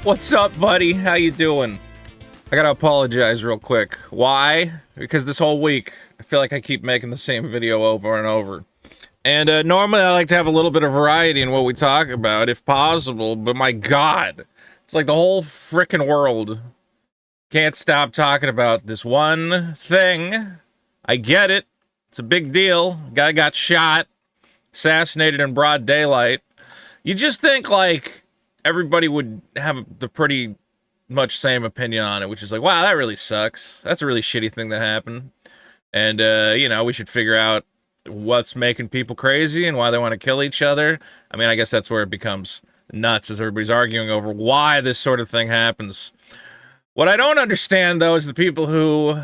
What's up, buddy? How you doing? I gotta apologize real quick. Why? Because this whole week, I feel like I keep making the same video over and over. And normally I like to have a little bit of variety in what we talk about, if possible, but my god, it's like the whole frickin' world can't stop talking about this one thing. I get it. It's a big deal. Guy got shot, assassinated in broad daylight. You just think, like, everybody would have the pretty much same opinion on it, which is like, wow, that really sucks. That's a really shitty thing that happened. And, we should figure out what's making people crazy and why they want to kill each other. I mean, I guess that's where it becomes nuts, as everybody's arguing over why this sort of thing happens. What I don't understand, though, is the people who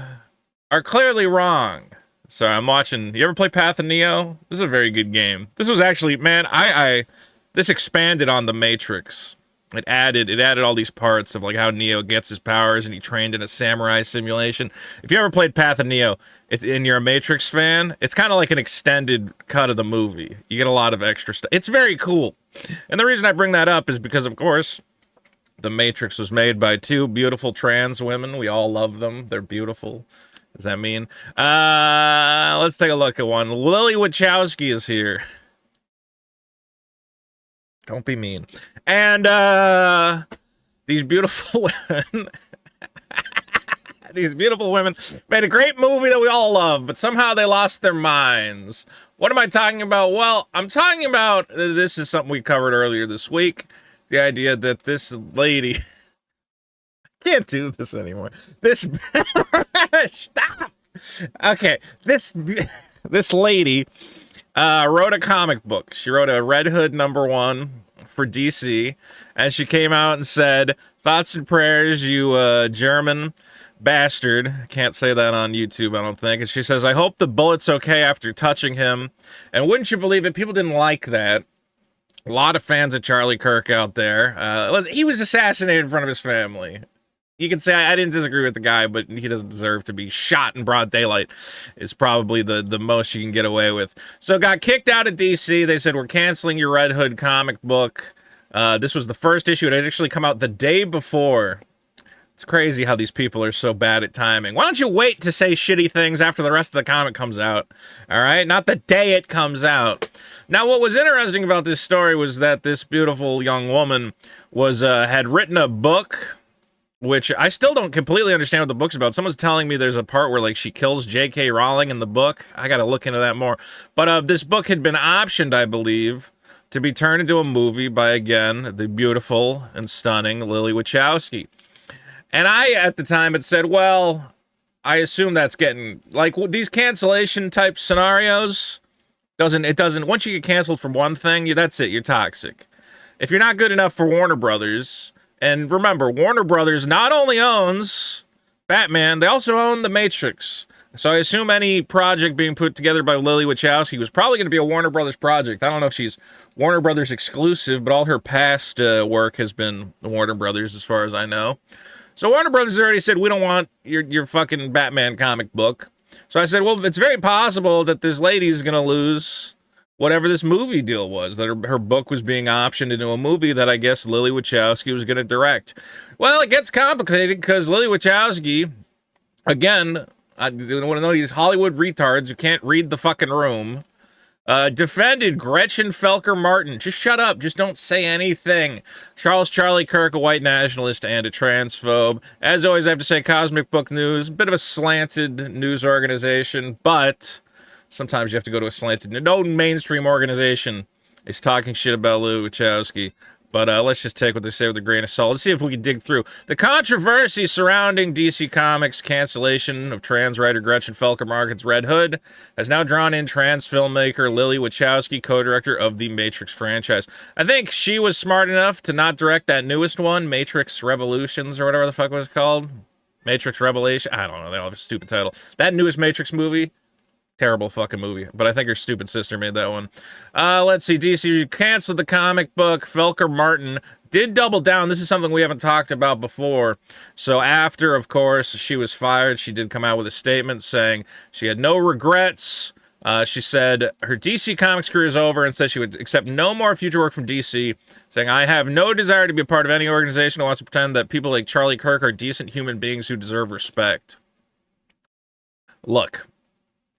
are clearly wrong. Sorry, I'm watching. You ever play Path of Neo? This is a very good game. This was actually, man, this expanded on the Matrix. It added all these parts of like how Neo gets his powers, and he trained in a samurai simulation. If you ever played Path of Neo, and you're a Matrix fan, it's kind of like an extended cut of the movie. You get a lot of extra stuff. It's very cool. And the reason I bring that up is because, of course, the Matrix was made by two beautiful trans women. We all love them. They're beautiful. Does that mean? Let's take a look at one. Lily Wachowski is here. Don't be mean. And these beautiful women made a great movie that we all love, but somehow they lost their minds. What am I talking about? Well, I'm talking about, this is something we covered earlier this week, the idea that this lady, I can't do this anymore. Stop. Okay, this lady wrote a comic book. She wrote a Red Hood #1 for DC, and she came out and said, "Thoughts and prayers, you German bastard." Can't say that on YouTube, I don't think. And she says, "I hope the bullet's okay after touching him." And wouldn't you believe it, people didn't like that. A lot of fans of Charlie Kirk out there. He was assassinated in front of his family. You can say I didn't disagree with the guy, but he doesn't deserve to be shot in broad daylight. Is probably the most you can get away with. So got kicked out of DC. They said, we're canceling your Red Hood comic book. This was the first issue. It had actually come out the day before. It's crazy how these people are so bad at timing. Why don't you wait to say shitty things after the rest of the comic comes out? All right? Not the day it comes out. Now, what was interesting about this story was that this beautiful young woman had written a book, which I still don't completely understand what the book's about. Someone's telling me there's a part where, like, she kills J.K. Rowling in the book. I gotta look into that more. But this book had been optioned, I believe, to be turned into a movie by, again, the beautiful and stunning Lily Wachowski. And I, at the time, had said, well, I assume that's getting, like, these cancellation-type scenarios, once you get canceled from one thing, that's it, you're toxic. If you're not good enough for Warner Brothers... And remember, Warner Brothers not only owns Batman, they also own The Matrix. So I assume any project being put together by Lily Wachowski was probably going to be a Warner Brothers project. I don't know if she's Warner Brothers exclusive, but all her past work has been Warner Brothers as far as I know. So Warner Brothers already said, we don't want your fucking Batman comic book. So I said, well, it's very possible that this lady's going to lose whatever this movie deal was, that her book was being optioned into a movie that I guess Lily Wachowski was going to direct. Well, it gets complicated because Lily Wachowski, again, I want to know these Hollywood retards who can't read the fucking room, defended Gretchen Felker Martin. Just shut up. Just don't say anything. Charlie Kirk, a white nationalist and a transphobe. As always, I have to say, Cosmic Book News, a bit of a slanted news organization, but sometimes you have to go to a slanted. No mainstream organization is talking shit about Lily Wachowski. But let's just take what they say with a grain of salt. Let's see if we can dig through. The controversy surrounding DC Comics' cancellation of trans writer Gretchen Felker Martin's Red Hood has now drawn in trans filmmaker Lily Wachowski, co-director of the Matrix franchise. I think she was smart enough to not direct that newest one, Matrix Revolutions, or whatever the fuck it was called. Matrix Revelation. I don't know. They all have a stupid title. That newest Matrix movie. Terrible fucking movie, but I think her stupid sister made that one. Let's see, DC canceled the comic book. Felker Martin did double down. This is something we haven't talked about before. So after, of course, she was fired, she did come out with a statement saying she had no regrets She said her DC Comics career is over and said she would accept no more future work from DC, saying, I have no desire to be a part of any organization that wants to pretend that people like Charlie Kirk are decent human beings who deserve respect. Look,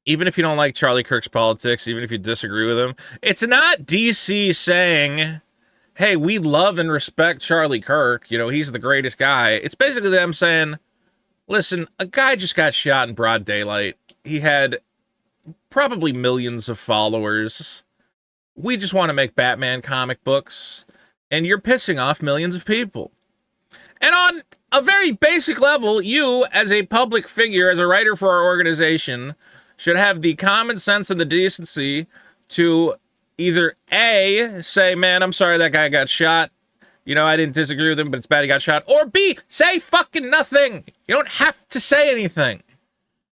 even if you don't like Charlie Kirk's politics, even if you disagree with him, it's not DC saying, hey, we love and respect Charlie Kirk. You know, he's the greatest guy. It's basically them saying, listen, a guy just got shot in broad daylight. He had probably millions of followers. We just want to make Batman comic books, and you're pissing off millions of people. And on a very basic level, you, as a public figure, as a writer for our organization, should have the common sense and the decency to either A, say, man, I'm sorry that guy got shot. You know, I didn't disagree with him, but it's bad he got shot. Or B, say fucking nothing. You don't have to say anything.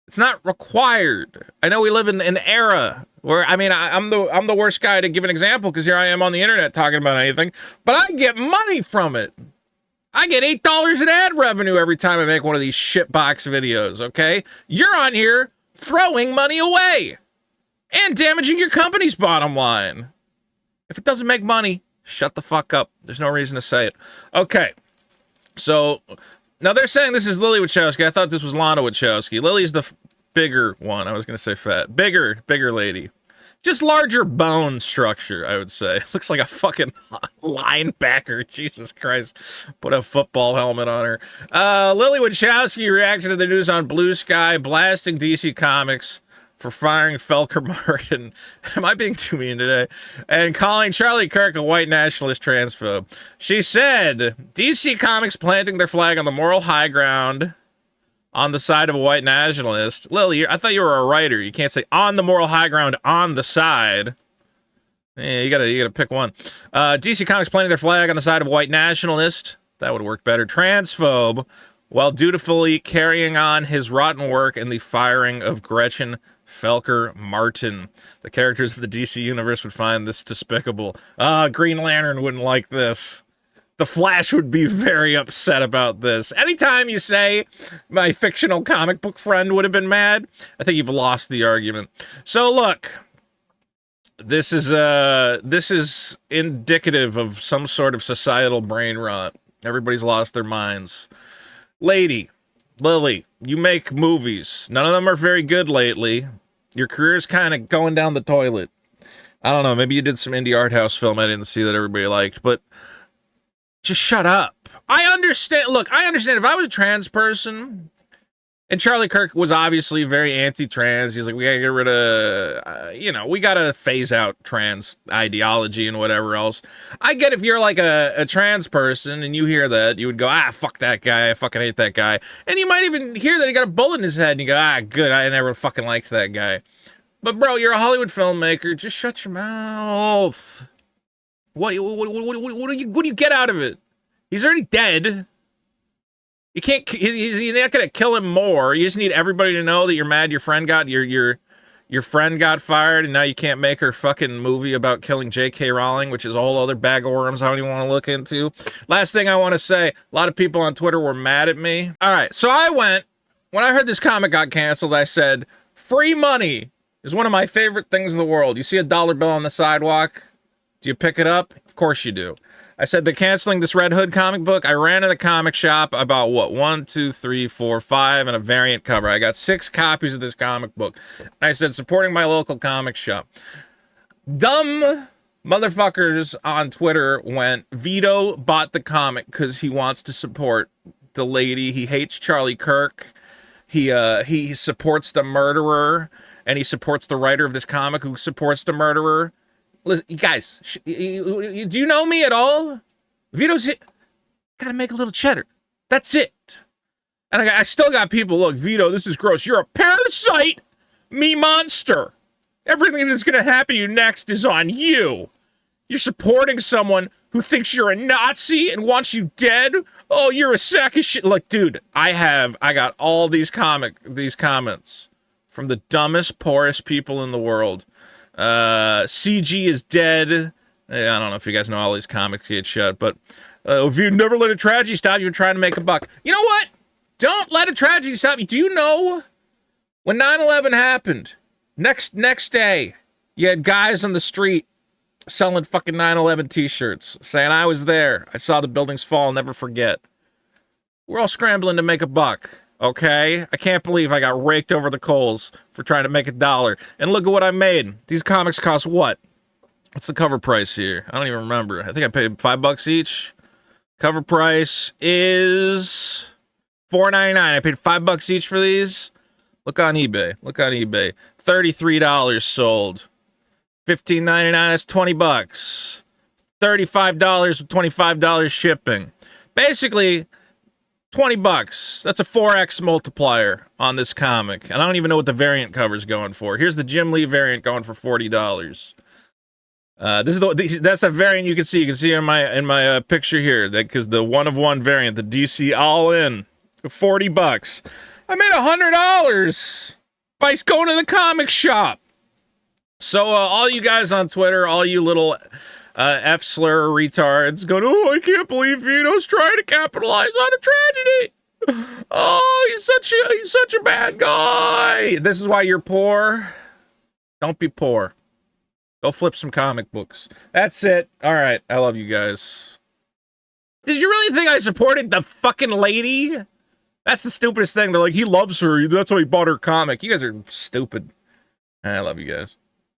It's not required. I know we live in an era where, I mean, I'm the worst guy to give an example because here I am on the internet talking about anything, but I get money from it. I get $8 in ad revenue every time I make one of these shitbox videos, okay? You're on here throwing money away and damaging your company's bottom line. If it doesn't make money, shut the fuck up. There's no reason to say it. Okay, so now they're saying this is Lily Wachowski. I thought this was Lana Wachowski. Lily's the bigger one. I was going to say fat. Bigger lady. Just larger bone structure, I would say. Looks like a fucking linebacker. Jesus Christ. Put a football helmet on her. Lily Wachowski reacted to the news on Blue Sky, blasting DC Comics for firing Felker Martin. Am I being too mean today? And calling Charlie Kirk a white nationalist transphobe. She said, DC Comics planting their flag on the moral high ground on the side of a white nationalist. Lily, I thought you were a writer. You can't say on the moral high ground on the side. Yeah, you gotta pick one. DC Comics planting their flag on the side of a white nationalist. That would work better. Transphobe, while dutifully carrying on his rotten work in the firing of Gretchen Felker Martin. The characters of the DC universe would find this despicable. Green Lantern wouldn't like this. The Flash would be very upset about this. Anytime you say my fictional comic book friend would have been mad, I think you've lost the argument. So look, this is indicative of some sort of societal brain rot. Everybody's lost their minds. Lily, you make movies. None of them are very good lately. Your career's kind of going down the toilet. I don't know, maybe you did some indie art house film I didn't see that everybody liked, but just shut up. I understand if I was a trans person, and Charlie Kirk was obviously very anti-trans, he's like, we gotta get rid of, we gotta phase out trans ideology and whatever else. I get if you're like a trans person and you hear that, you would go, fuck that guy, I fucking hate that guy. And you might even hear that he got a bullet in his head and you go, good, I never fucking liked that guy. But bro, you're a Hollywood filmmaker, just shut your mouth. What do you get out of it? He's already dead. You can't. You're not gonna kill him more. You just need everybody to know that you're mad. Your friend got your friend got fired, and now you can't make her fucking movie about killing J.K. Rowling, which is a whole other bag of worms I don't even want to look into. Last thing I want to say: a lot of people on Twitter were mad at me. All right, so when I heard this comic got canceled, I said, "Free money is one of my favorite things in the world." You see a dollar bill on the sidewalk? Do you pick it up? Of course you do. I said they're canceling this Red Hood comic book. I ran to the comic shop about 1, 2, 3, 4, 5, and a variant cover. I got 6 copies of this comic book. And I said, supporting my local comic shop. Dumb motherfuckers on Twitter went, Vito bought the comic because he wants to support the lady. He hates Charlie Kirk. He supports the murderer, and he supports the writer of this comic who supports the murderer. Listen, you guys, do you know me at all? Vito's it. Gotta make a little cheddar. That's it. And I still got people, look, Vito, this is gross. You're a parasite, me monster. Everything that's gonna happen to you next is on you. You're supporting someone who thinks you're a Nazi and wants you dead. Oh, you're a sack of shit. Look, dude, I got all these comments from the dumbest, poorest people in the world. CG is dead. I don't know if you guys know all these comics get shut, but if you never let a tragedy stop you, you're trying to make a buck. You know what? Don't let a tragedy stop you. Do you know when 9/11 happened? Next day, you had guys on the street selling fucking 9/11 t-shirts, saying I was there. I saw the buildings fall. I'll never forget. We're all scrambling to make a buck. Okay? I can't believe I got raked over the coals for trying to make $1. And look at what I made. These comics cost what? What's the cover price here? I don't even remember. I think I paid $5 each. Cover price is $4.99. I paid $5 each for these. Look on eBay. $33 sold. $15.99. That's $20. $35 with $25 shipping. Basically, $20. That's a 4x multiplier on this comic. And I don't even know what the variant cover's going for. Here's the Jim Lee variant going for $40. That's a variant you can see. You can see in my picture here, because the 1-of-1 variant, the DC all in, $40. I made $100 by going to the comic shop. So all you guys on Twitter, all you little F-slur retards going, oh, I can't believe Vito's trying to capitalize on a tragedy. Oh, he's such a bad guy. This is why you're poor. Don't be poor. Go flip some comic books. That's it. All right. I love you guys. Did you really think I supported the fucking lady? That's the stupidest thing. They're like, he loves her. That's why he bought her comic. You guys are stupid. I love you guys.